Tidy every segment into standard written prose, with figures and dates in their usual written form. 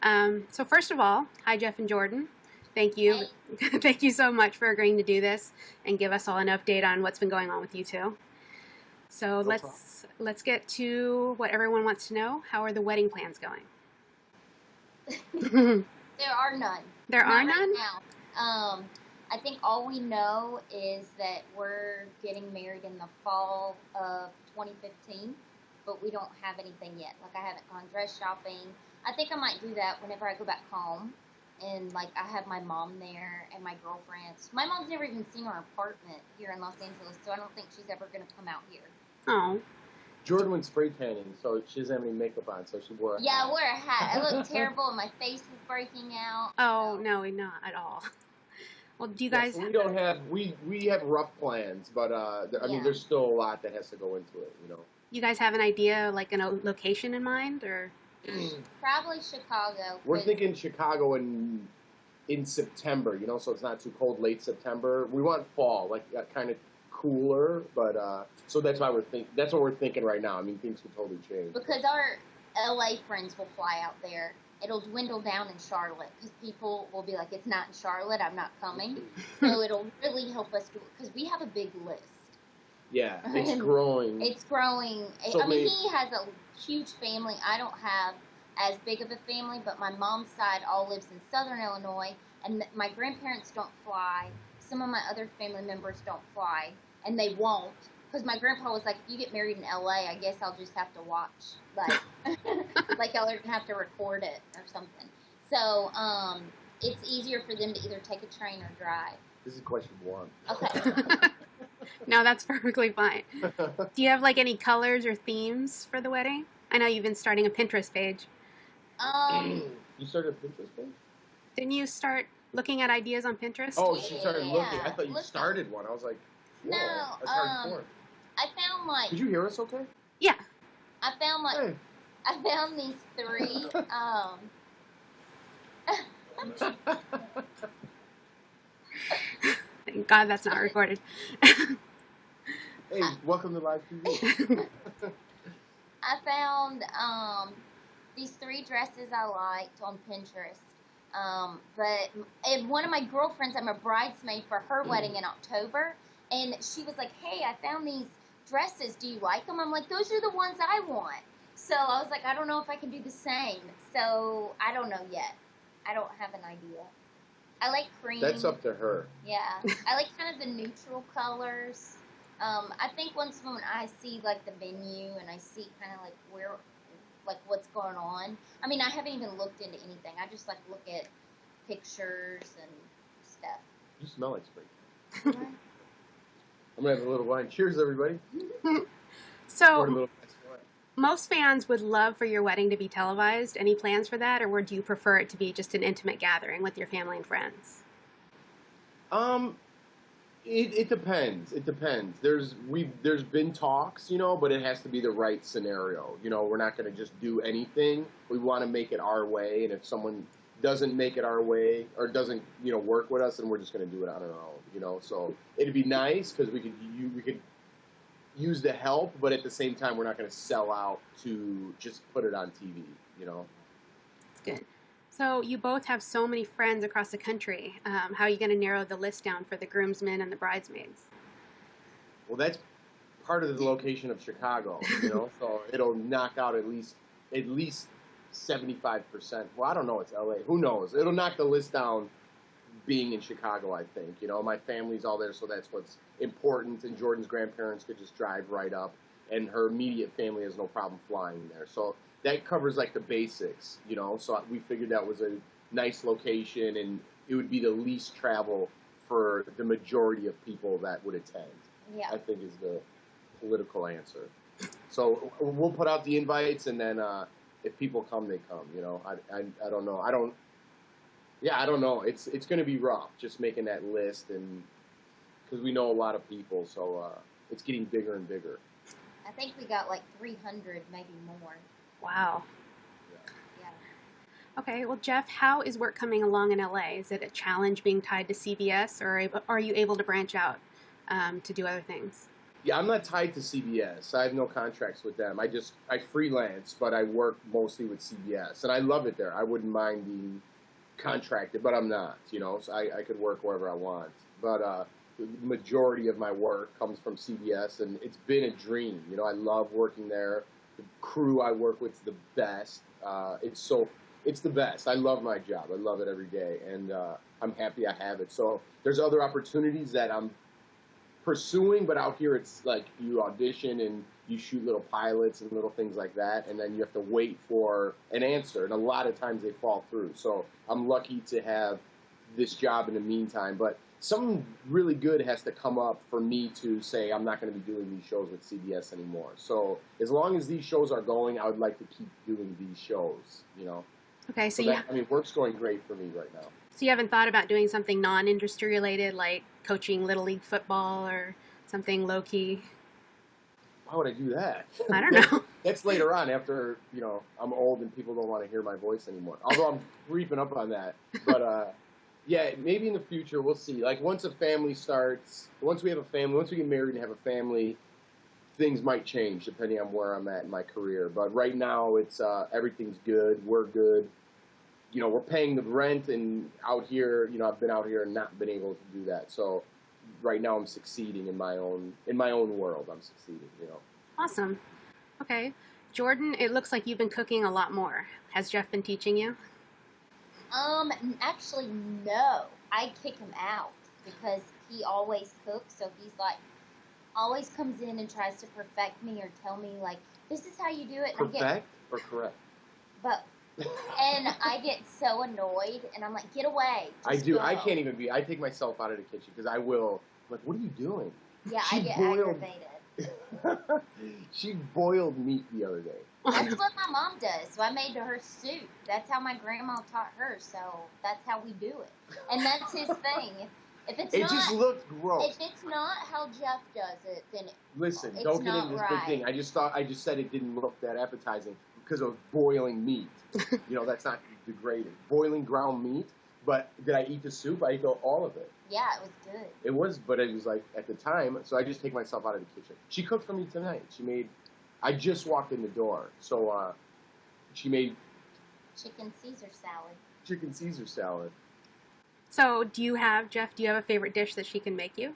So first of all, hi Jeff and Jordan. Thank you. Hey. Thank you so much for agreeing to do this and give us all an update on what's been going on with you two. So No let's get to what everyone wants to know. How are the wedding plans going? There are none. There are Not right none? now. I think all we know is that we're getting married in the fall of 2015, but we don't have anything yet. Like, I haven't gone dress shopping. I think I might do that whenever I go back home. And, like, I have my mom there and my girlfriends. My mom's never even seen our apartment here in Los Angeles, so I don't think she's ever going to come out here. Oh. Jordan went spray tanning, so she doesn't have any makeup on, so she wore a hat. Yeah, I wore a hat. I looked terrible, and my face was breaking out. Oh, so. no, not at all. Well, do you Yeah, guys... so we don't have, we have rough plans, but, I mean, there's still a lot that has to go into it, you know. You guys have an idea, like a location in mind, or... Probably Chicago. We're thinking Chicago in September, you know, so it's not too cold, late September. We want fall, like kind of cooler, but so that's why that's what we're thinking right now. I mean, things could totally change. Because our LA friends will fly out there. It'll dwindle down in Charlotte because people will be like, it's not in Charlotte, I'm not coming. So it'll really help us because we have a big list. Yeah, it's growing. It's growing. So I mean, he has a huge family. I don't have as big of a family, but my mom's side all lives in Southern Illinois, and my grandparents don't fly. Some of my other family members don't fly, and they won't, because my grandpa was like, if you get married in LA, I guess I'll just have to watch, like, like y'all are going to have to record it or something. So, it's easier for them to either take a train or drive. This is question one. Okay. No, that's perfectly fine. Do you have, like, any colors or themes for the wedding? I know you've been starting a Pinterest page. You started a Pinterest page? Didn't you start looking at ideas on Pinterest? Oh, she started looking. I thought you Looking. started one. I was like, whoa, No, that's hardcore. I found, like... Did you hear us okay? Yeah. I found, like... Hey. I found these three, Thank God that's not recorded. Hey, welcome to live TV. I found these three dresses I liked on Pinterest. But one of my girlfriends, I'm a bridesmaid for her wedding in October, and she was like, hey, I found these dresses. Do you like them? I'm like, those are the ones I want. So I was like, I don't know if I can do the same. So I don't know yet. I don't have an idea. I like cream. That's up to her. Yeah. I like kind of the neutral colors. I think once when I see, like, the venue and I see kind of, like, where, like, what's going on. I mean, I haven't even looked into anything. I just, like, look at pictures and stuff. You smell like spring. I'm going to have a little wine. Cheers, everybody. So, most fans would love for your wedding to be televised. Any plans for that, or would you prefer it to be just an intimate gathering with your family and friends? It depends. It depends. There's been talks, you know, but it has to be the right scenario. You know, we're not going to just do anything. We want to make it our way, and if someone doesn't make it our way or doesn't, you know, work with us, then we're just going to do it on our own. You know, so it'd be nice because we could use the help, but at the same time, we're not going to sell out to just put it on TV. You know. That's good. So you both have so many friends across the country. How are you going to narrow the list down for the groomsmen and the bridesmaids? Well, that's part of the location of Chicago, you know, so it'll knock out at least 75%. Well, I don't know, it's LA. Who knows? It'll knock the list down being in Chicago, I think. You know, my family's all there, so that's what's important, and Jordan's grandparents could just drive right up, and her immediate family has no problem flying there. So that covers, like, the basics, you know, so we figured that was a nice location, and it would be the least travel for the majority of people that would attend. Yeah. I think is the political answer. So we'll put out the invites, and then if people come, they come, you know. I don't know. I don't know. It's going to be rough just making that list, and because we know a lot of people, so it's getting bigger and bigger. I think we got like 300, maybe more. Wow. Yeah. Okay, well, Jeff, how is work coming along in LA? Is it a challenge being tied to CBS, or are you able to branch out to do other things? Yeah, I'm not tied to CBS. I have no contracts with them. I freelance, but I work mostly with CBS, and I love it there. I wouldn't mind being contracted, but I'm not. So I could work wherever I want. But the majority of my work comes from CBS, and it's been a dream. I love working there. The crew I work with is the best. It's the best. I love my job. I love it every day, and I'm happy I have it. So there's other opportunities that I'm pursuing, but out here it's like you audition and you shoot little pilots and little things like that, and then you have to wait for an answer, and a lot of times they fall through. So I'm lucky to have this job in the meantime, but something really good has to come up for me to say I'm not going to be doing these shows with CBS anymore. So as long as these shows are going, I would like to keep doing these shows, Okay, so work's going great for me right now. So you haven't thought about doing something non-industry related, like coaching Little League football or something low-key? Why would I do that? I don't know. That's later on after, I'm old and people don't want to hear my voice anymore. Although I'm creeping up on that. But, yeah, maybe in the future we'll see. Like once a family starts, once we get married and have a family, things might change depending on where I'm at in my career. But right now it's everything's good. We're good. We're paying the rent, and out here, I've been out here and not been able to do that. So right now I'm succeeding in my own world. I'm succeeding, Awesome. Okay. Jordan, it looks like you've been cooking a lot more. Has Jeff been teaching you? Actually, no. I kick him out because he always cooks, so he's like, always comes in and tries to perfect me or tell me, like, this is how you do it. And perfect or correct? But, and I get so annoyed, and I'm like, get away. I do. Go. I can't even be. I take myself out of the kitchen because I will, like, what are you doing? Yeah, I get aggravated. She boiled meat the other day. That's what my mom does. So I made her soup. That's how my grandma taught her. So that's how we do it. And that's his thing. If it's it just looked gross. If it's not how Jeff does it, then listen, it's don't get not into this right. big thing. I just said it didn't look that appetizing because of boiling meat. That's not degraded. Boiling ground meat. But did I eat the soup? I ate all of it. Yeah, it was good. It was, but it was like at the time. So I just take myself out of the kitchen. She cooked for me tonight. I just walked in the door, so she made chicken Caesar salad. Chicken Caesar salad. So Jeff, do you have a favorite dish that she can make you?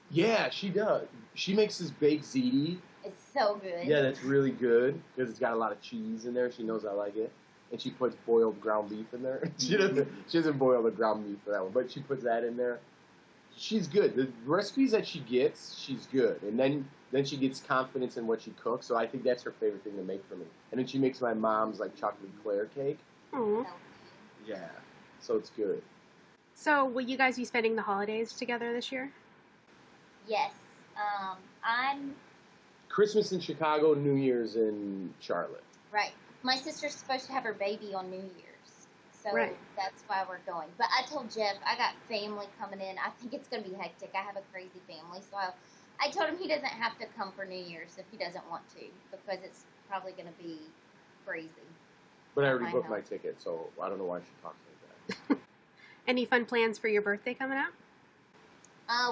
Yeah, she does. She makes this baked ziti. It's so good. Yeah, that's really good because it's got a lot of cheese in there. She knows I like it. And she puts boiled ground beef in there. She doesn't boil the ground beef for that one, but she puts that in there. She's good. The recipes that she gets, she's good. And then she gets confidence in what she cooks, so I think that's her favorite thing to make for me. And then she makes my mom's like chocolate eclair cake. Aww. Yeah, so it's good. So will you guys be spending the holidays together this year? Yes. I'm... Christmas in Chicago, New Year's in Charlotte. Right. My sister's supposed to have her baby on New Year's, so right. That's why we're going. But I told Jeff, I got family coming in. I think it's going to be hectic. I have a crazy family, so I told him he doesn't have to come for New Year's if he doesn't want to, because it's probably going to be crazy. But I already booked my ticket, so I don't know why she talks like that. Any fun plans for your birthday coming up?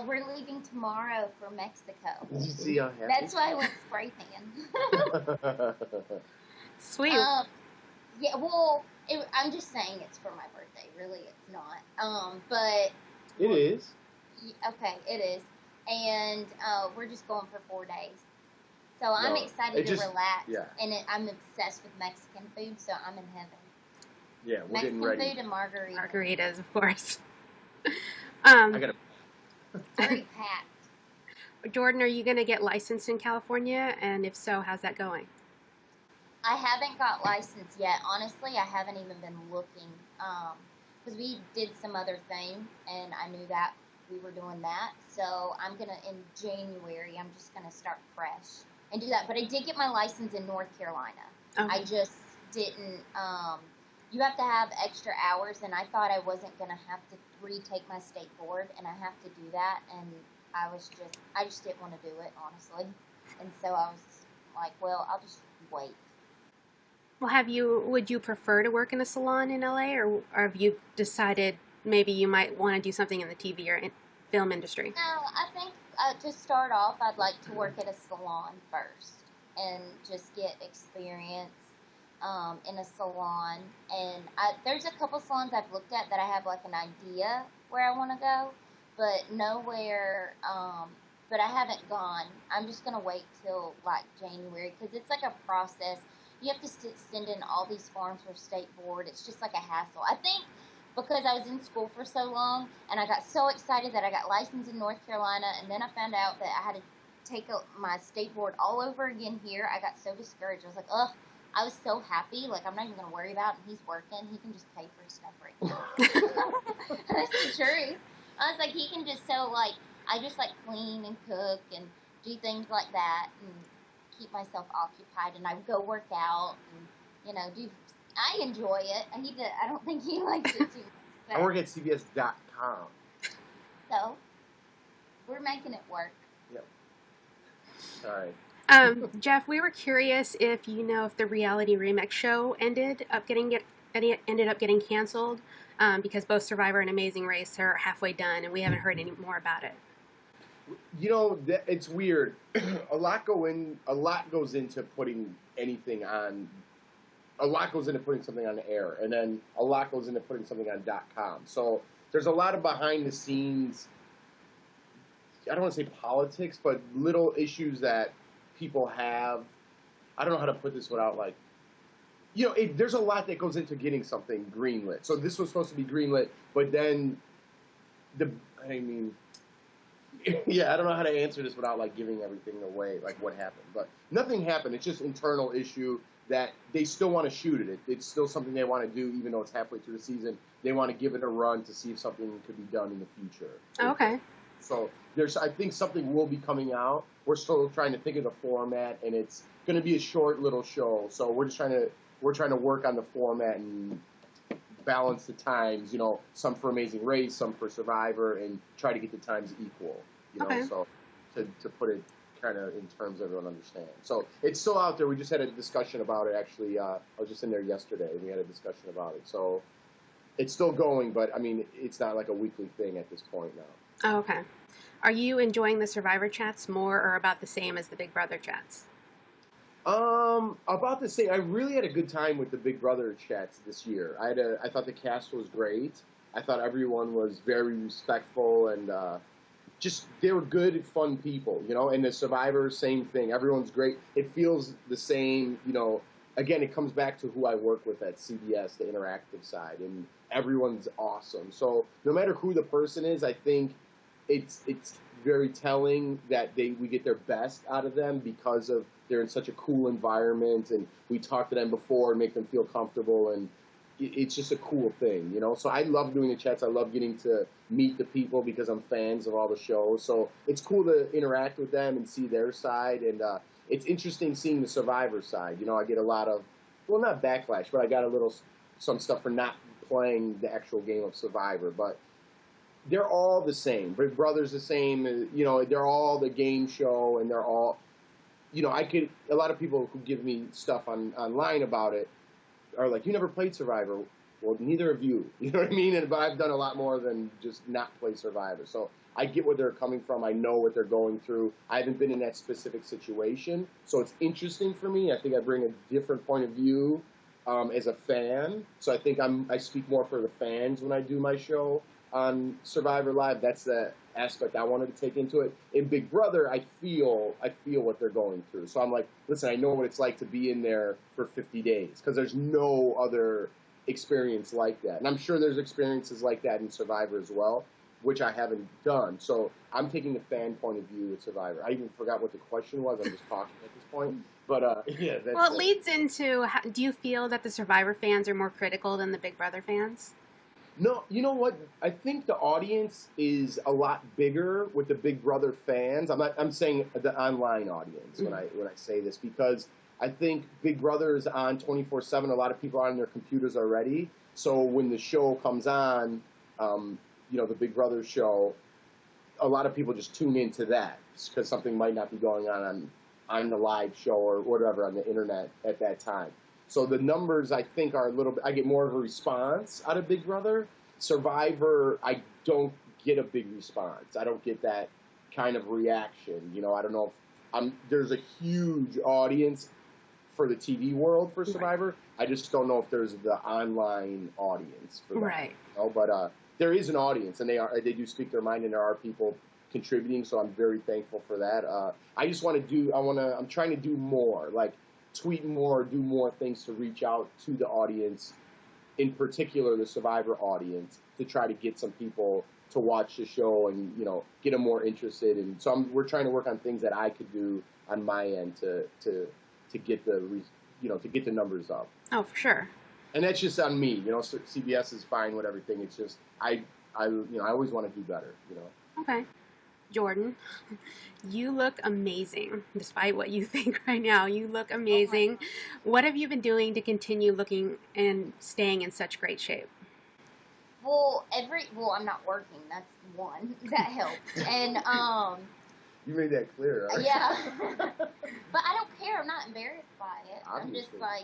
We're leaving tomorrow for Mexico. Did you see how happy? That's why I went spray tan. Sweet. Yeah, well, I'm just saying it's for my birthday. Really, it's not. But... It is. Okay, it is. And we're just going for 4 days. So I'm excited to relax. Yeah. And I'm obsessed with Mexican food, so I'm in heaven. Yeah, we're Mexican getting ready. Food and margaritas. Margaritas, of course. I got to... Very packed. Jordan, are you going to get licensed in California? And if so, how's that going? I haven't got licensed yet. Honestly, I haven't even been looking. Because we did some other thing, and I knew that we were doing that. So I'm going to, in January, I'm just going to start fresh and do that. But I did get my license in North Carolina. Okay. I just didn't, you have to have extra hours, and I thought I wasn't going to have to retake my state board, and I have to do that. And I just didn't want to do it, honestly. And so I was like, well, I'll just wait. Well, would you prefer to work in a salon in LA, or have you decided maybe you might want to do something in the TV or film industry? No, To start off, I'd like to work at a salon first and just get experience in a salon. And there's a couple salons I've looked at that I have like an idea where I want to go, but nowhere. But I haven't gone. I'm just gonna wait till like January because it's like a process. You have to send in all these forms for state board. It's just like a hassle. I think because I was in school for so long and I got so excited that I got licensed in North Carolina, and then I found out that I had to take my state board all over again here. I got so discouraged. I was like, ugh. I was so happy. Like, I'm not even going to worry about it. He's working. He can just pay for his stuff right now. That's the truth. I was like, he can just I just like clean and cook and do things like that and keep myself occupied. And I go work out and, I enjoy it. I don't think he likes it too much. I work at CBS.com. So, we're making it work. Yep. All right. Jeff, we were curious if if the reality remix show ended up getting canceled because both Survivor and Amazing Race are halfway done, and we haven't heard any more about it. It's weird. A lot goes into putting anything on. A lot goes into putting something on the air, and then a lot goes into putting something on .com. So there's a lot of behind the scenes. I don't want to say politics, but little issues that people have. I don't know how to put this without there's a lot that goes into getting something greenlit. So this was supposed to be greenlit, but then I don't know how to answer this without giving everything away, what happened. But nothing happened. It's just internal issue that they still want to shoot it. It's still something they want to do, even though it's halfway through the season. They want to give it a run to see if something could be done in the future. Okay. So I think something will be coming out. We're still trying to think of the format, and it's going to be a short little show. So we're trying to work on the format and balance the times. Some for Amazing Race, some for Survivor, and try to get the times equal. Okay. So to put it kind of in terms everyone understands. So it's still out there. We just had a discussion about it. Actually, I was just in there yesterday. We had a discussion about it. So it's still going, but it's not like a weekly thing at this point now. Oh, okay. Are you enjoying the Survivor chats more or about the same as the Big Brother chats? About the same. I really had a good time with the Big Brother chats this year. I thought the cast was great. I thought everyone was very respectful and they were good, fun people, and the Survivor, same thing. Everyone's great. It feels the same, again, it comes back to who I work with at CBS, the interactive side, and everyone's awesome. So no matter who the person is, I think it's very telling that we get their best out of them because of they're in such a cool environment, and we talk to them before and make them feel comfortable, and it's just a cool thing, So I love doing the chats. I love getting to meet the people because I'm fans of all the shows. So it's cool to interact with them and see their side, and it's interesting seeing the Survivor side. I get a lot of, not backlash, but I got some stuff for not playing the actual game of Survivor, but they're all the same. Big Brother's the same. They're all the game show, and they're all, a lot of people who give me stuff online about it are like, you never played Survivor. Well, neither of you. You know what I mean? But I've done a lot more than just not play Survivor. So I get where they're coming from. I know what they're going through. I haven't been in that specific situation. So it's interesting for me. I think I bring a different point of view as a fan. So I think I speak more for the fans when I do my show on Survivor Live. That's the aspect I wanted to take into it. In Big Brother, I feel what they're going through. So I'm like, listen, I know what it's like to be in there for 50 days because there's no other experience like that. And I'm sure there's experiences like that in Survivor as well, which I haven't done. So I'm taking the fan point of view with Survivor. I even forgot what the question was. I'm just talking at this point. But, yeah. Well, it leads into, do you feel that the Survivor fans are more critical than the Big Brother fans? No, you know what? I think the audience is a lot bigger with the Big Brother fans. I'm saying the online audience when I say this, because I think Big Brother is on 24/7. A lot of people are on their computers already. So when the show comes on, the Big Brother show, a lot of people just tune into that because something might not be going on the live show or whatever on the internet at that time. So the numbers, I think, are a little bit, I get more of a response out of Big Brother. Survivor, I don't get a big response. I don't get that kind of reaction. You know, I don't know if there's a huge audience for the TV world for Survivor. I just don't know if there's the online audience for that. Right. You know? But there is an audience, and they do speak their mind, and there are people contributing. So I'm very thankful for that. I'm trying to do more, like tweet more, do more things to reach out to the audience, in particular the Survivor audience, to try to get some people to watch the show and, you know, get them more interested. And so we're trying to work on things that I could do on my end to get the numbers up. Oh, for sure. And that's just on me. You know, CBS is fine with everything. It's just I always want to do better. You know. Okay. Jordan, you look amazing, despite what you think right now. You look amazing. What have you been doing to continue looking and staying in such great shape? Well, I'm not working. That's one. That helps. And you made that clear. Right? Yeah. But I don't care. I'm not embarrassed by it. Obviously. I'm just like,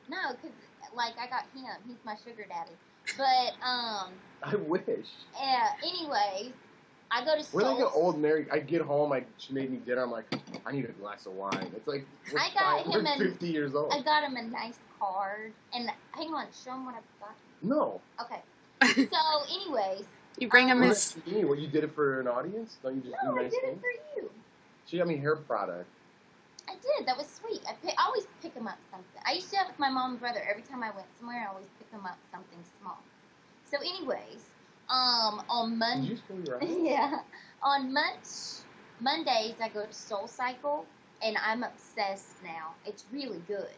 no, because like I got him. He's my sugar daddy. But I wish. Yeah. Anyways, I go to school. We're like an old married. I get home. She made me dinner. I'm like, I need a glass of wine. It's like we're 50 years old. I got him a nice card. And hang on, show him what I've got. No. Okay. So, anyways. You bring him his... What, you did it for an audience? Don't you just do nice things? I did it for you. She got me hair product. I did. That was sweet. I always pick him up something. I used to have with my mom and brother. Every time I went somewhere, I always pick him up something small. So, anyways, on Monday... Did you spell your eyes? Yeah. On Mondays, I go to Soul Cycle, and I'm obsessed now. It's really good.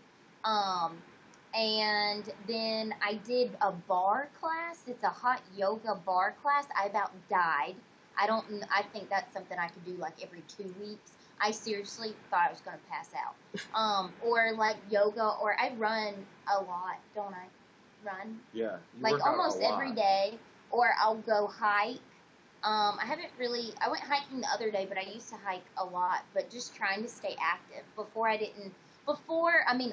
And then I did a bar class. It's a hot yoga bar class. I about died. I think that's something I could do like every 2 weeks. I seriously thought I was going to pass out. Or like yoga, or I run a lot, don't I? Run? Yeah. Like almost every day. Or I'll go hike. I went hiking the other day, but I used to hike a lot, but just trying to stay active.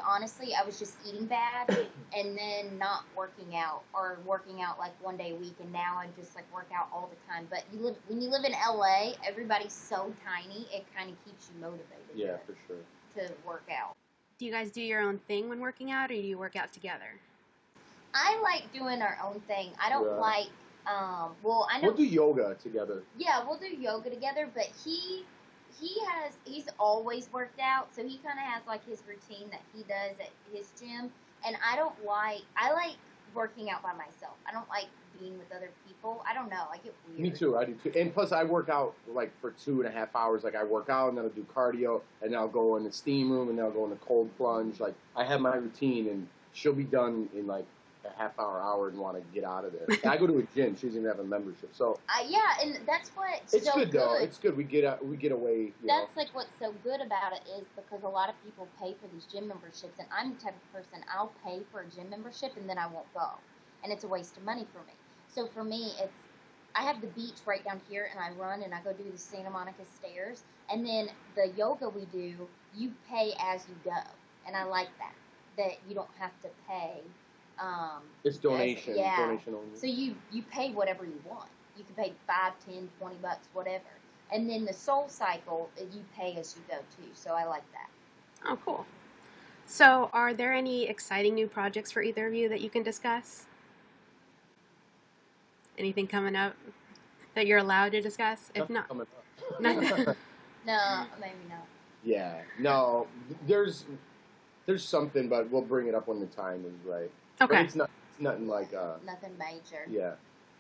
Honestly, I was just eating bad and then not working out, or working out like one day a week, and now I just like work out all the time. But when you live in LA, everybody's so tiny, it kind of keeps you motivated. Yeah, for sure. To work out. Do you guys do your own thing when working out, or do you work out together? I like doing our own thing. I don't like, I know. We'll do yoga together. Yeah, we'll do yoga together, but he's always worked out, so he kind of has like his routine that he does at his gym, and I like working out by myself. I don't like being with other people. I don't know, I get weird. Me too, I do too. And plus I work out like for 2.5 hours. Like I work out and then I'll do cardio, and then I'll go in the steam room, and then I'll go in the cold plunge. Like I have my routine, and she'll be done in like a half hour and want to get out of there. And I go to a gym. She doesn't even have a membership. So yeah, and that's what's it's so good though. It's good. We get away. That's like what's so good about it is because a lot of people pay for these gym memberships, and I'm the type of person, I'll pay for a gym membership and then I won't go, and it's a waste of money for me. So for me, I have the beach right down here, and I run and I go do the Santa Monica stairs, and then the yoga we do, you pay as you go, and I like that you don't have to pay. It's donation. Donation only. So you pay whatever you want. You can pay $5, $10, $20, whatever. And then the Soul Cycle, you pay as you go too. So I like that. Oh, cool. So are there any exciting new projects for either of you that you can discuss? Anything coming up that you're allowed to discuss? If not, nothing. No, maybe not. Yeah. No, there's something, but we'll bring it up when the time is right. Okay. But it's nothing like nothing major. Yeah.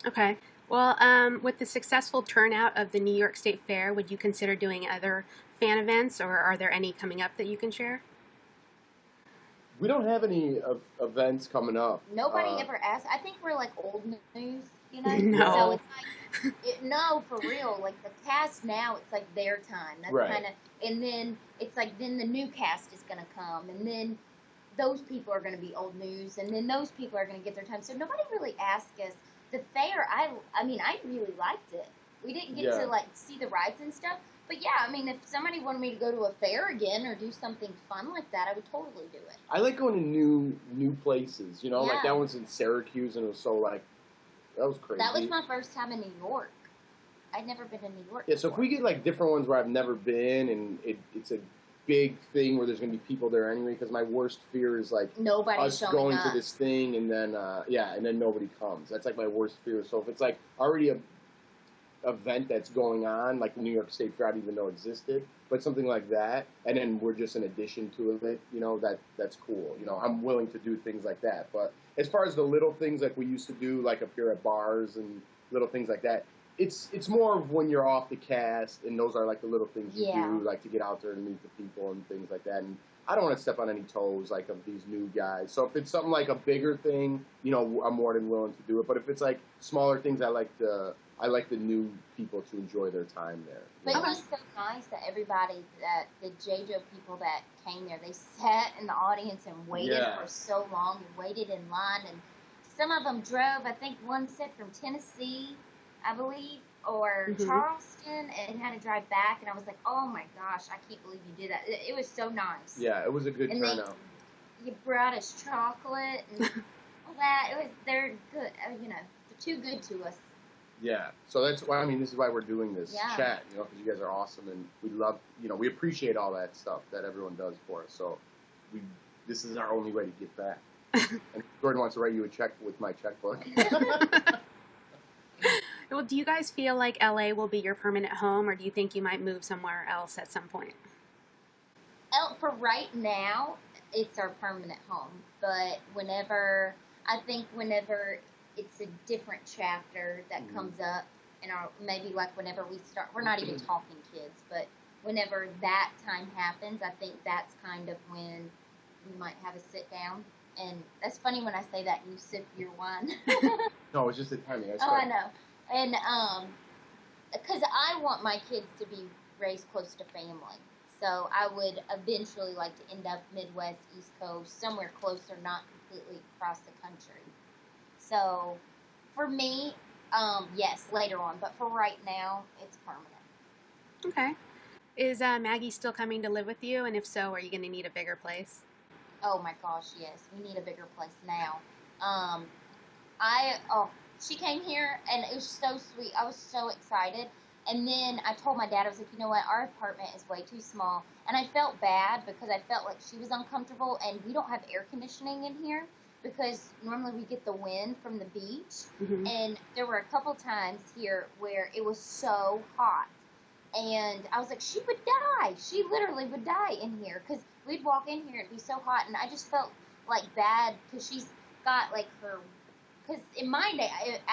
Okay. Well, with the successful turnout of the New York State Fair, would you consider doing other fan events, or are there any coming up that you can share? We don't have any events coming up. Nobody ever asked. I think we're like old news, you know? No. So it's like, no, for real. Like the cast now, it's like their time. That's right. kind of, and then it's like then the new cast is going to come, and then those people are going to be old news, and then those people are going to get their time. So nobody really asked us. The fair, I really liked it. We didn't get to like see the rides and stuff, but yeah, I mean, if somebody wanted me to go to a fair again or do something fun like that, I would totally do it. I like going to new places. You know, like that one's in Syracuse, and it was so like that was crazy. That was my first time in New York. I'd never been to New York. Yeah, so if we get like different ones where I've never been, and it's a big thing where there's gonna be people there anyway, because my worst fear is like Nobody's us going to this thing and then and then nobody comes. That's like my worst fear. So if it's like already a event that's going on, like the New York State Fair I didn't even know existed, but something like that, and then we're just an addition to it, you know, that's cool. You know, I'm willing to do things like that. But as far as the little things like we used to do, like up here at bars and little things like that, it's more of when you're off the cast, and those are like the little things you do, like to get out there and meet the people and things like that. And I don't want to step on any toes like of these new guys. So if it's something like a bigger thing, you know, I'm more than willing to do it. But if it's like smaller things, I like the new people to enjoy their time there. But it was so nice that everybody, that the JeJo people that came there, they sat in the audience and waited for so long and waited in line. And some of them drove, I think one said from Tennessee, I believe, or Charleston, and had to drive back. And I was like, oh my gosh, I can't believe you did that. It was so nice. Yeah, it was a good turnout. You brought us chocolate and all that. They're good, you know, they're too good to us. Yeah, so that's why, I mean, this is why we're doing this chat, you know, because you guys are awesome, and we love, you know, we appreciate all that stuff that everyone does for us, so this is our only way to get back. And Jordan wants to write you a check with my checkbook. Well, do you guys feel like LA will be your permanent home, or do you think you might move somewhere else at some point? For right now, it's our permanent home, but whenever it's a different chapter that comes up, and maybe like whenever we start, we're not even talking kids, but whenever that time happens, I think that's kind of when we might have a sit down. And that's funny when I say that and you sip your wine. No, it's just the timing. I know. And because I want my kids to be raised close to family, so I would eventually like to end up Midwest, East Coast, somewhere closer, not completely across the country. So, for me, yes, later on. But for right now, it's permanent. Okay. Is Maggie still coming to live with you? And if so, are you going to need a bigger place? Oh, my gosh, yes. We need a bigger place now. She came here, and it was so sweet. I was so excited. And then I told my dad, I was like, you know what, our apartment is way too small. And I felt bad because I felt like she was uncomfortable, and we don't have air conditioning in here, because normally we get the wind from the beach, and there were a couple times here where it was so hot, and I was like, she would die. She literally would die in here, because we'd walk in here and it'd be so hot, and I just felt like bad, because she's got like her, because in my day,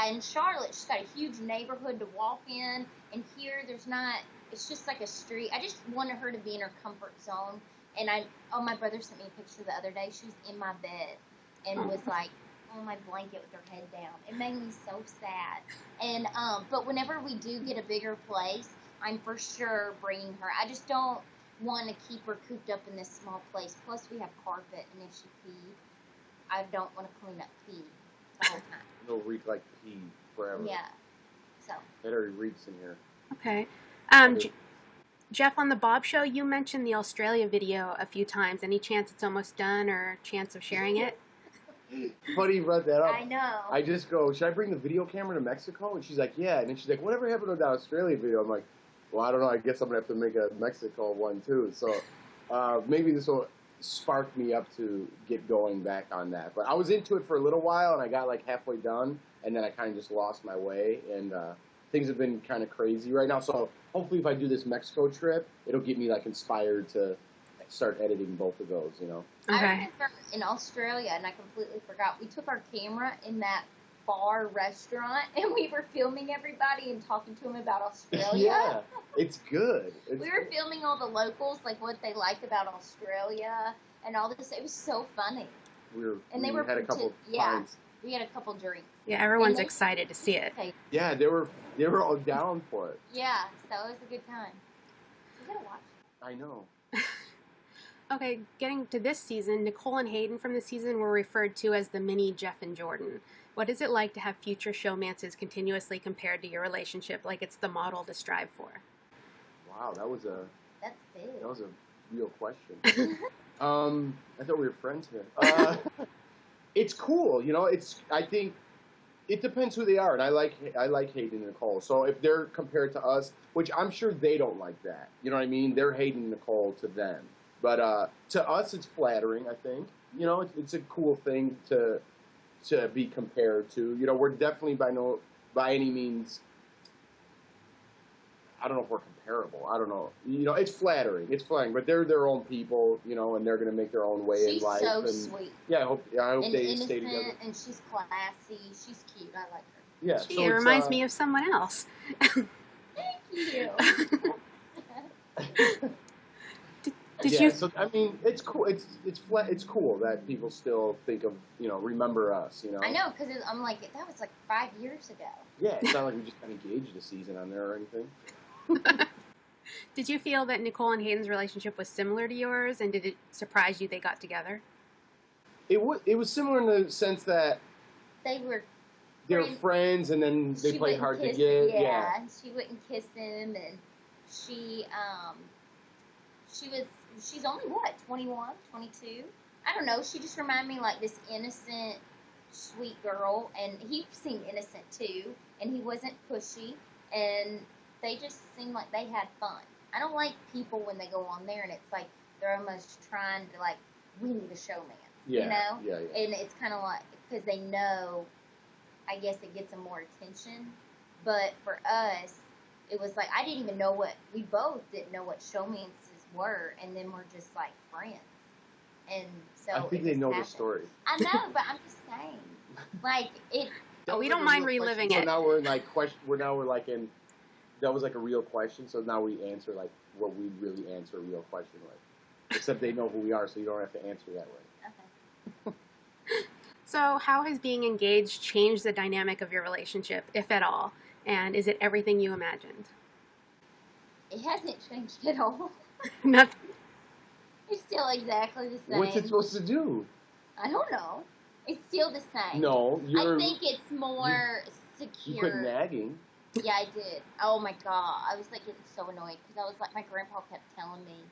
in Charlotte, she's got a huge neighborhood to walk in, and here there's not, it's just like a street. I just wanted her to be in her comfort zone, and my brother sent me a picture the other day. She was in my bed and was like on my blanket with her head down. It made me so sad. And but whenever we do get a bigger place, I'm for sure bringing her. I just don't want to keep her cooped up in this small place. Plus, we have carpet, and if she peed, I don't want to clean up pee the whole time. It'll reek like pee forever. Yeah. So. It already reeks in here. Okay. Jeff, on the Bob Show, you mentioned the Australia video a few times. Any chance it's almost done, or chance of sharing it? Funny you brought that up. I know. I just go, should I bring the video camera to Mexico? And she's like, yeah. And then she's like, whatever happened with that Australia video? I'm like, well, I don't know. I guess I'm going to have to make a Mexico one, too. So maybe this will spark me up to get going back on that. But I was into it for a little while, and I got like halfway done, and then I kind of just lost my way. And things have been kind of crazy right now. So hopefully if I do this Mexico trip, it'll get me like inspired to start editing both of those, you know. Okay. I remember in Australia, and I completely forgot, we took our camera in that bar restaurant, and we were filming everybody and talking to them about Australia. Yeah, it's good. We were filming all the locals, like what they liked about Australia and all this. It was so funny. We had a couple pints. We had a couple drinks. Yeah, everyone's excited to see it. Yeah, they were all down for it. Yeah, so it was a good time. You gotta watch it. I know. Okay, getting to this season, Nicole and Hayden from the season were referred to as the mini Jeff and Jordan. What is it like to have future showmances continuously compared to your relationship, like it's the model to strive for? Wow, That's big. That was a real question. I thought we were friends here. It's cool, you know. I think it depends who they are, and I like Hayden and Nicole. So if they're compared to us, which I'm sure they don't like that, you know what I mean? They're Hayden Nicole to them, but to us, it's flattering. I think you know it's a cool thing to be compared to. You know, we're definitely by any means. I don't know if we're comparable. I don't know. You know, it's flattering. It's flattering, but they're their own people, you know, and they're going to make their own way in life. She's so sweet. Yeah, I hope And they innocent, stay together. and she's classy. She's cute. I like her. Yeah, Gee, it reminds me of someone else. Thank you. Did yeah, you? So I mean, it's cool. It's cool that people still think of remember us. You know. I know because I'm like that was like 5 years ago. Yeah, it's not like we just got engaged a season on there or anything. Did you feel that Nicole and Hayden's relationship was similar to yours, and did it surprise you they got together? It was similar in the sense that They were friends, and then they she played wouldn't hard to kiss get. him, Yeah. and she wouldn't kiss him, and she's only what 21, 22. I don't know. She just reminded me like this innocent, sweet girl, and he seemed innocent too, and he wasn't pushy, and they just seemed like they had fun. I don't like people when they go on there and it's like they're almost trying to like win the showman, Yeah. you know? Yeah. And it's kind of like because they know, I guess it gets them more attention. But for us, it was like I didn't even know we both didn't know what showmances were, and then we're just like friends. And so I think they know the story. I know, but I'm just saying, like it. Oh, we don't mind reliving So it. now we're in like question. We're like in. That was like a real question. So now we answer like what we'd really answer a real question like. Except they know who we are, so you don't have to answer that way. Okay. So, how has being engaged changed the dynamic of your relationship, if at all? And is it everything you imagined? It hasn't changed at all. Nothing. It's still exactly the same. What's it supposed to do? I don't know. It's still the same. No, I think it's more secure. You quit nagging. Yeah, I did. Oh my god, I was like getting so annoyed because I was like, my grandpa kept telling me,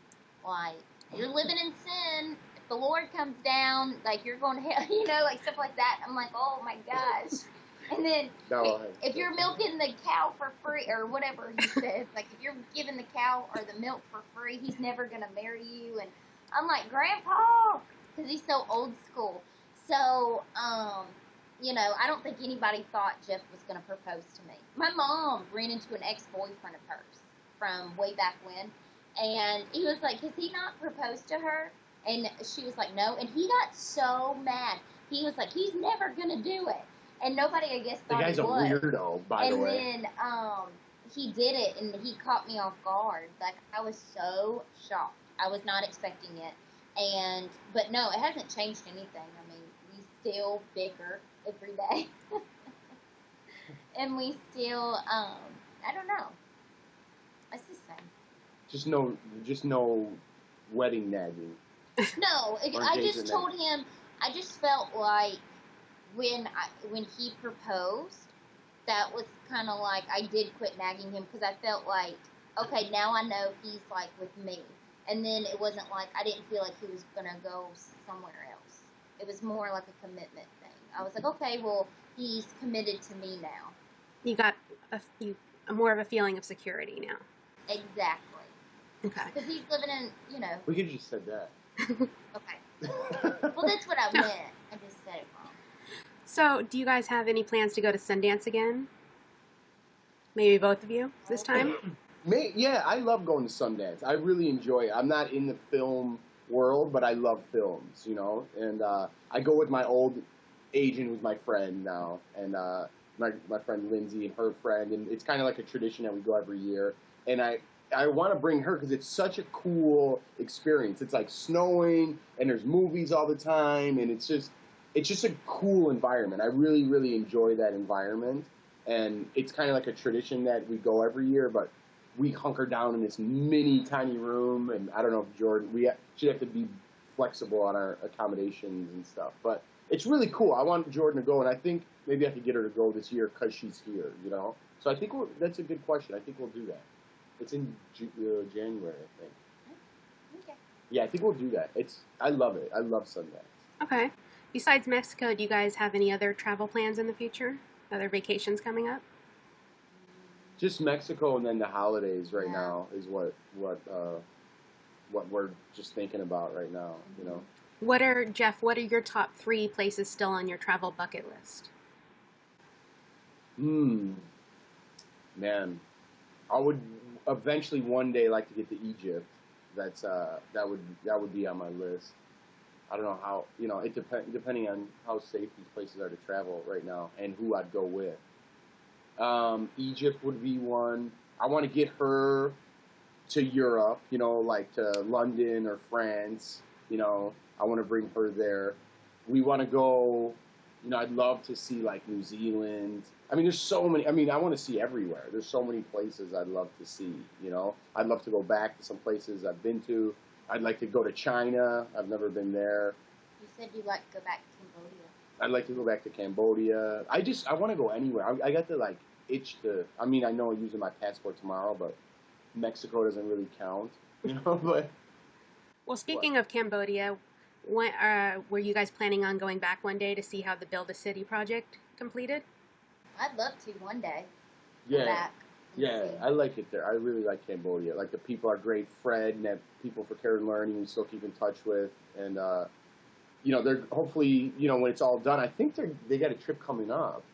like, you're living in sin. If the Lord comes down, like you're going to hell, you know, like stuff like that. I'm like, oh my gosh. And then if you're milking the cow for free or whatever he says, like if you're giving the cow or the milk for free, he's never gonna marry you. And I'm like, Grandpa, because he's so old school. So, you know, I don't think anybody thought Jeff was going to propose to me. My mom ran into an ex-boyfriend of hers from way back when, and he was like, has he not proposed to her? And she was like, no. And he got so mad. He was like, he's never going to do it. And nobody, I guess, thought he was. The guy's a weirdo, by the way. And then he did it, and he caught me off guard. Like, I was so shocked. I was not expecting it. But no, it hasn't changed anything. I mean, we still bicker every day. And we still, I don't know. It's the same. Just no wedding nagging. No, I just told him, I just felt like when he proposed, that was kind of like, I did quit nagging him because I felt like, okay, now I know he's like with me. And then it wasn't like, I didn't feel like he was going to go somewhere else. It was more like a commitment thing. I was like, okay, well, he's committed to me now. You got more of a feeling of security now. Exactly. Okay. Because he's living in, you know. We could have just said that. Okay. Well, that's what I meant. I just said it wrong. So, do you guys have any plans to go to Sundance again? Maybe both of you this time? Yeah, I love going to Sundance. I really enjoy it. I'm not in the film world, but I love films, you know. And I go with my old agent, who's my friend now, and my friend Lindsay and her friend, and it's kind of like a tradition that we go every year. And I want to bring her because it's such a cool experience. It's like snowing, and there's movies all the time, and it's just a cool environment. I really, really enjoy that environment, and it's kind of like a tradition that we go every year, but we hunker down in this mini tiny room, and I don't know if Jordan, we should have to be flexible on our accommodations and stuff, but it's really cool. I want Jordan to go, and I think maybe I could get her to go this year because she's here, you know? So I think that's a good question. I think we'll do that. It's in January, I think. Okay. Yeah, I think we'll do that. I love it. I love Sundance. Okay. Besides Mexico, do you guys have any other travel plans in the future? Other vacations coming up? Just Mexico and then the holidays right Yeah. now is what we're just thinking about right now. You know. What are your top 3 places still on your travel bucket list? Man, I would eventually one day like to get to Egypt. That would be on my list. I don't know how, it depending on how safe these places are to travel right now and who I'd go with. Egypt would be one. I want to get her to Europe, like to London or France. I want to bring her there. We want to go, I'd love to see like New Zealand. I mean, there's so many. I mean, I want to see everywhere. There's so many places I'd love to see, I'd love to go back to some places I've been to. I'd like to go to China. I've never been there. You said you'd like to go back to Cambodia. I'd like to go back to Cambodia. I want to go anywhere. I got the itch to. I mean, I know I'm using my passport tomorrow, but Mexico doesn't really count, But Well, speaking of Cambodia, when, were you guys planning on going back one day to see how the Build a City project completed? I'd love to one day. Go yeah, back and yeah, see. I like it there. I really like Cambodia. Like the people are great. Fred and that people for Care and Learning we still keep in touch with, and they're hopefully when it's all done. I think they got a trip coming up.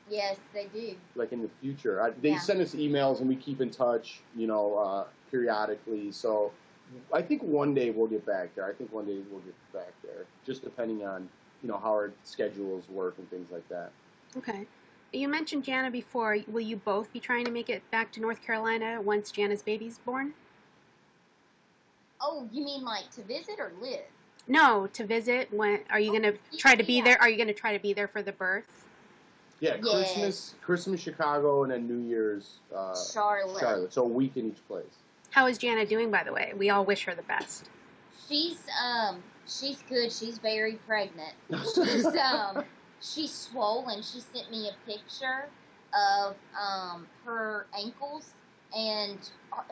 Yes, they do. Like in the future, they Yeah. send us emails and we keep in touch. Periodically. So I think one day we'll get back there. Just depending on how our schedules work and things like that. Okay. You mentioned Janna before. Will you both be trying to make it back to North Carolina once Janna's baby's born? Oh, you mean like to visit or live? No, to visit. When are you going to try to be yeah. there? Are you going to try to be there for the birth? Yeah, Yes. Christmas Chicago, and then New Year's Charlotte. So a week in each place. How is Janna doing, by the way? We all wish her the best. She's good. She's very pregnant. She's swollen. She sent me a picture of her ankles, and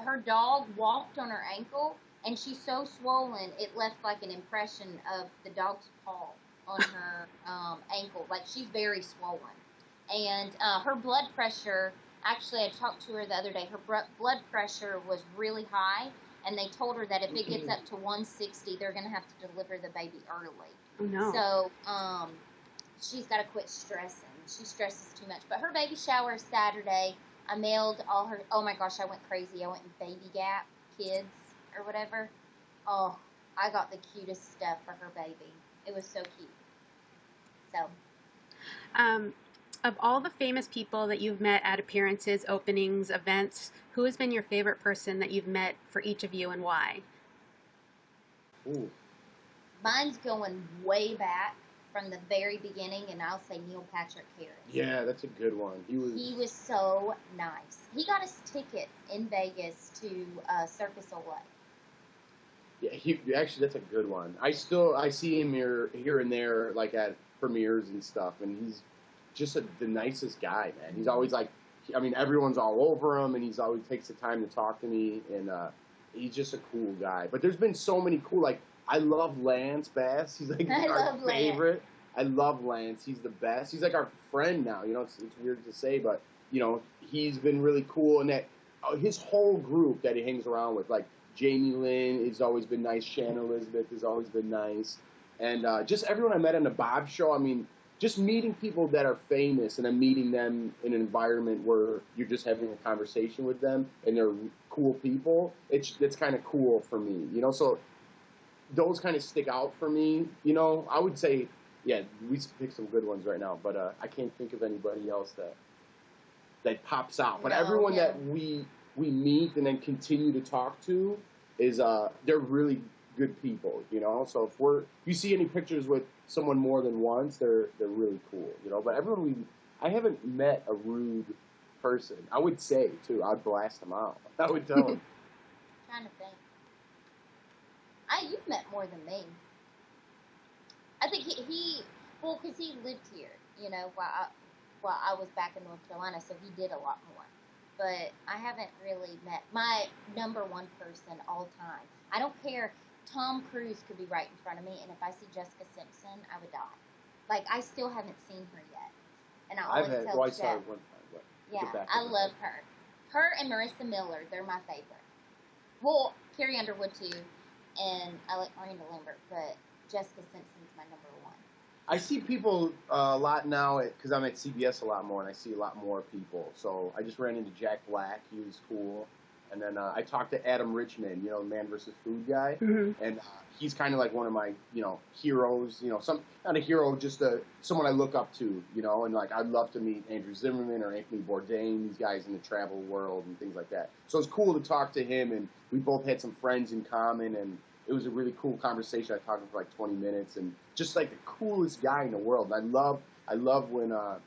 her dog walked on her ankle, and she's so swollen it left like an impression of the dog's paw on her ankle. Like she's very swollen, and her blood pressure. Actually, I talked to her the other day. Her blood pressure was really high, and they told her that if it gets up to 160, they're going to have to deliver the baby early. Oh, no. So, she's got to quit stressing. She stresses too much. But her baby shower is Saturday. I mailed all her. Oh my gosh, I went crazy. I went in Baby Gap Kids or whatever. Oh, I got the cutest stuff for her baby. It was so cute. So. Of all the famous people that you've met at appearances, openings, events, who has been your favorite person that you've met for each of you and why? Ooh. Mine's going way back from the very beginning, and I'll say Neil Patrick Harris. Yeah, that's a good one. He was so nice. He got us ticket in Vegas to Circus Olay. Yeah, actually, that's a good one. I see him here and there, like at premieres and stuff, and he's just the nicest guy, man. He's always like, everyone's all over him, and he's always takes the time to talk to me, and he's just a cool guy. But there's been so many cool, like, I love Lance Bass. He's like our favorite. I love Lance. He's the best. He's like our friend now. It's weird to say, but he's been really cool, and that his whole group that he hangs around with, like Jamie Lynn has always been nice. Shannon Elizabeth has always been nice, and just everyone I met on the Bob Show. Just meeting people that are famous and then meeting them in an environment where you're just having a conversation with them and they're cool people, it's kind of cool for me, So those kind of stick out for me, I would say, yeah, we picked some good ones right now, but I can't think of anybody else that pops out. But everyone that we meet and then continue to talk to is they're really good people, So if you see any pictures with someone more than once, they're really cool, But I haven't met a rude person. I would say too, I'd blast them out. I would tell them. Trying to think. You've met more than me. I think because he lived here, while I was back in North Carolina, so he did a lot more. But I haven't really met my number one person all time. I don't care. Tom Cruise could be right in front of me, and if I see Jessica Simpson, I would die. Like, I still haven't seen her yet. and I always tell I Jeff. saw it one time. But Yeah, I love her. Her and Marissa Miller, they're my favorite. Well, Carrie Underwood too, and I like Miranda Lambert, but Jessica Simpson's my number one. I see people a lot now because I'm at CBS a lot more, and I see a lot more people. So I just ran into Jack Black. He was cool. And then I talked to Adam Richman, you know, the Man vs. Food guy. Mm-hmm. And he's kind of like one of my, you know, heroes. You know, not a hero, just someone I look up to, you know. And, like, I'd love to meet Andrew Zimmerman or Anthony Bourdain, these guys in the travel world and things like that. So it's cool to talk to him, and we both had some friends in common, and it was a really cool conversation. I talked to him for like 20 minutes, and just like the coolest guy in the world. And I love when I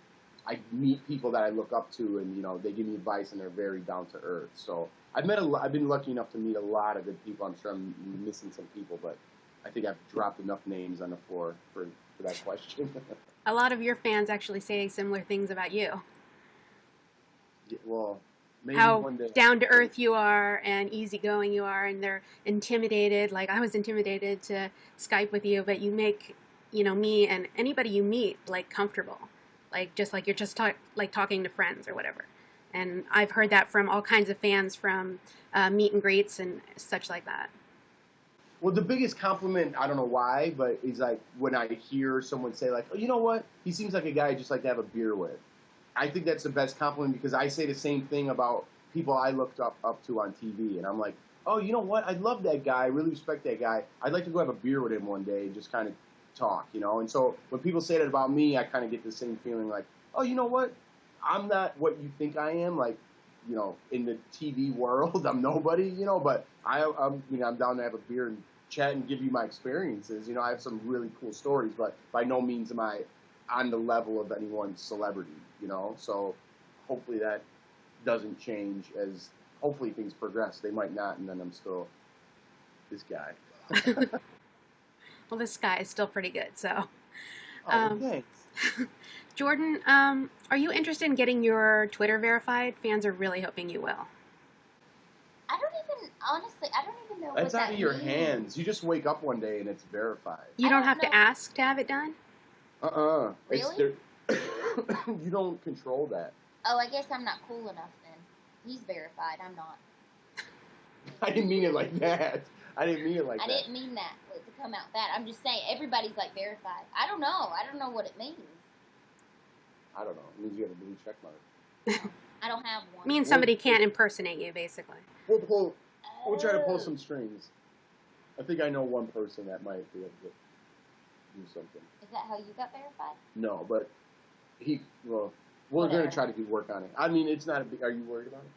meet people that I look up to, and you know they give me advice, and they're very down to earth. So I've been lucky enough to meet a lot of good people. I'm sure I'm missing some people, but I think I've dropped enough names on the floor for that question. A lot of your fans actually say similar things about you. Yeah, well, maybe How one day down to earth you are and easygoing you are, and they're intimidated. Like I was intimidated to Skype with you, but you make, you know, me and anybody you meet like comfortable, like just like you're just like talking to friends or whatever. And I've heard that from all kinds of fans from meet and greets and such like that. Well, the biggest compliment, I don't know why, but is like when I hear someone say like, oh, you know what? He seems like a guy I'd just like to have a beer with. I think that's the best compliment because I say the same thing about people I looked up to on TV. And I'm like, oh, you know what? I love that guy. I really respect that guy. I'd like to go have a beer with him one day and just kind of talk, you know? And so when people say that about me, I kind of get the same feeling like, oh, you know what? I'm not what you think I am. Like, you know, in the TV world, I'm nobody, you know, but I'm down to have a beer and chat and give you my experiences. You know, I have some really cool stories, but by no means am I on the level of anyone's celebrity, you know? So hopefully that doesn't change as hopefully things progress. They might not, and then I'm still this guy. Well, this guy is still pretty good, so. Thanks. Jordan, are you interested in getting your Twitter verified? Fans are really hoping you will. Honestly, I don't even know That's what out that of your means. hands. You just wake up one day and it's verified. You I don't don't have to know. ask to have it done? Really? You don't control that. Oh, I guess I'm not cool enough then. He's verified. I'm not. I didn't mean it like that. I didn't mean I didn't mean that to come out that. I'm just saying everybody's like verified. I don't know. I don't know what it means. I don't know. It means you have a blue check mark. I don't have one. Means somebody can't impersonate you, basically. We'll try to pull some strings. I think I know one person that might be able to do something. Is that how you got verified? No, but we're going to try to work on it. I mean, it's not a big... Are you worried about it?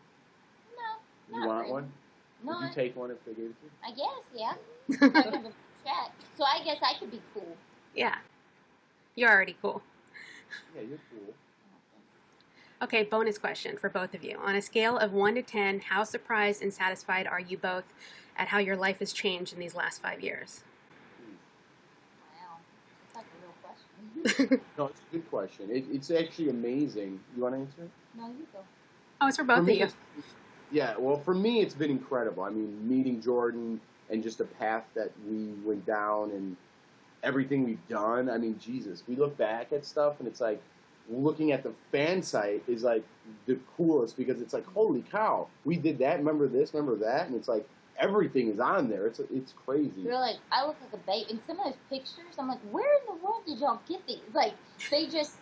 No. You want really. one? No. Would you take one if they gave it to you? I guess, yeah. I have a check. So I guess I could be cool. Yeah. You're already cool. Yeah, you're cool. Okay, bonus question for both of you. On a scale of 1 to 10, how surprised and satisfied are you both at how your life has changed in these last 5 years? Wow. That's like a real question. No, it's a good question. It's actually amazing. You want to answer it? No, you go. Oh, it's for both of you. Yeah, well, for me, it's been incredible. I mean, meeting Jordan and just the path that we went down and everything we've done. I mean, Jesus, we look back at stuff and it's like, looking at the fan site is like the coolest because it's like, holy cow, we did that, remember this, remember that, and it's like everything is on there. It's crazy. You're like, I look like a babe. In some of those pictures, I'm like, where in the world did y'all get these? Like, they just,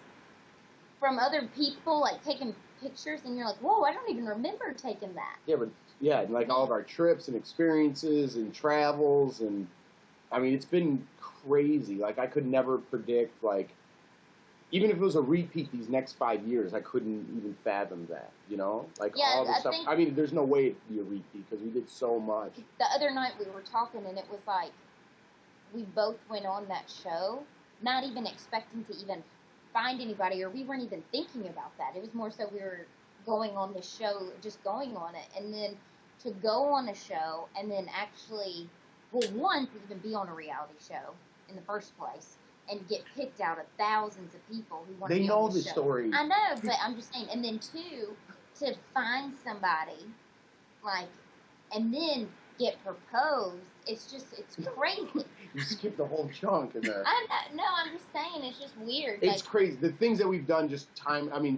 from other people, like, taking pictures, and you're like, whoa, I don't even remember taking that. Yeah, and like all of our trips and experiences and travels, and I mean, it's been crazy. Like, I could never predict, like, even if it was a repeat these next 5 years, I couldn't even fathom that, you know? Like, Yeah, all the I stuff. think- I mean, there's no way it'd be a repeat because we did so much. The other night we were talking, and it was like, we both went on that show, not even expecting to even find anybody, or we weren't even thinking about that. It was more so we were going on the show, just going on it, and then to go on a show, and then actually, well, one, to even be on a reality show in the first place, and get picked out of thousands of people who want to They be know on the show. story. I know, but I'm just saying. And then two, to find somebody, like, and then get proposed. It's crazy. You skipped the whole chunk in there. I'm just saying, it's just weird. It's crazy. The things that we've done,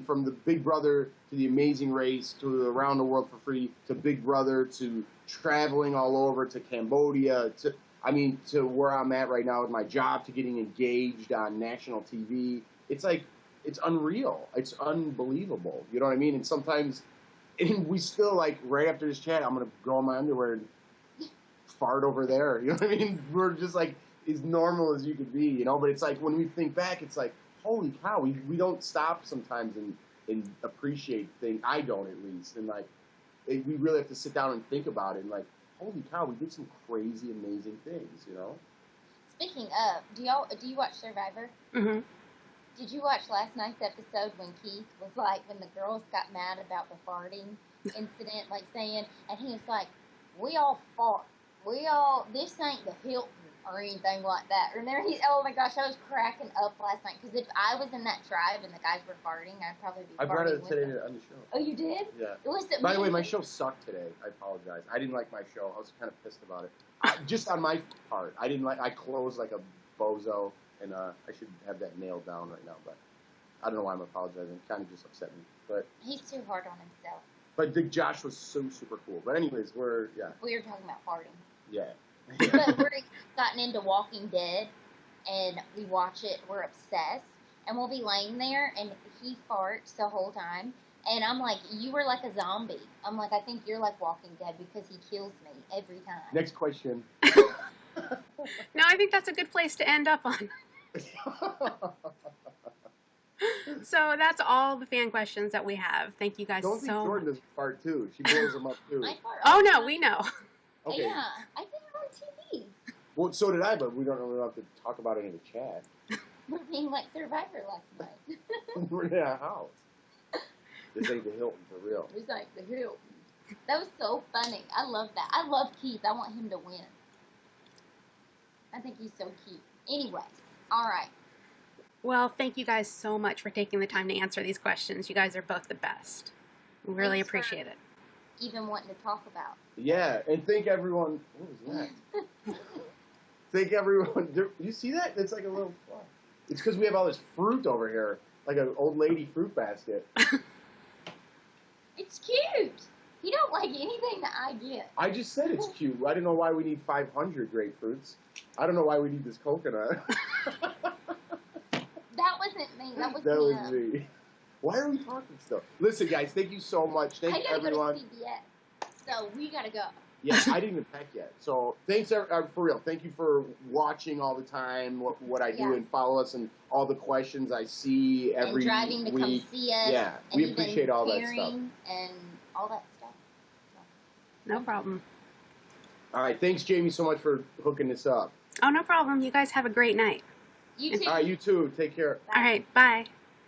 from the Big Brother to the Amazing Race to Around the World for Free to Big Brother to traveling all over to Cambodia to where I'm at right now with my job to getting engaged on national TV. It's unreal. It's unbelievable. You know what I mean? And sometimes, we still, right after this chat, I'm going to go in my underwear and fart over there. You know what I mean? We're just, as normal as you could be, But it's when we think back, it's holy cow, we don't stop sometimes and appreciate things. I don't, at least. And, we really have to sit down and think about it. And, holy cow, we did some crazy, amazing things, Speaking of, do you watch Survivor? Mm-hmm. Did you watch last night's episode when Keith was when the girls got mad about the farting incident, saying, and he was like, we all fart. This ain't the Hilton or anything like that. Remember, oh my gosh, I was cracking up last night, because if I was in that tribe and the guys were farting, I'd probably be farting. I brought it with today them. on the show. Oh, you did? Yeah. By the way, my show sucked today. I apologize. I didn't like my show. I was kind of pissed about it. Just on my part. I closed like a bozo, and I should have that nailed down right now, but I don't know why I'm apologizing. It kind of just upset me. But he's too hard on himself. But Josh was so super cool. But anyways, we were talking about farting. Yeah. But we're gotten into Walking Dead, and we watch it. We're obsessed, and we'll be laying there, and he farts the whole time, and I'm like, you were like a zombie. I'm like, I think you're like Walking Dead because he kills me every time. Next question. No, I think that's a good place to end up on. So that's all the fan questions that we have. Thank you guys Don't think Jordan does fart too. She blows them up too. I fart Oh no, we know. Okay. Yeah, I think I'm on TV. Well, so did I, but we don't really have to talk about it in the chat. We're being like Survivor last night. We're in a house. This ain't the Hilton for real. It's like the Hilton. That was so funny. I love that. I love Keith. I want him to win. I think he's so cute. Anyway, all right. Well, thank you guys so much for taking the time to answer these questions. You guys are both the best. We really appreciate it. Even wanting to talk about. Yeah, and thank everyone. What was that? Thank everyone. You see that? It's like a little fly. It's because we have all this fruit over here, like an old lady fruit basket. It's cute. You don't like anything that I get. I just said it's cute. I don't know why we need 500 grapefruits. I don't know why we need this coconut. That wasn't me. That was me. Why are we talking still? Listen, guys, thank you so much. Thank everyone. I gotta go to CBS, so we gotta go. Yeah, I didn't even pack yet. So thanks, for real. Thank you for watching all the time, what I do, and follow us and all the questions I see every week. And driving to come see us. Yeah, we appreciate all that stuff. And all that stuff. No problem. All right, thanks, Jamie, so much for hooking this up. Oh, no problem. You guys have a great night. You too. All right, you too. Take care. All right, bye.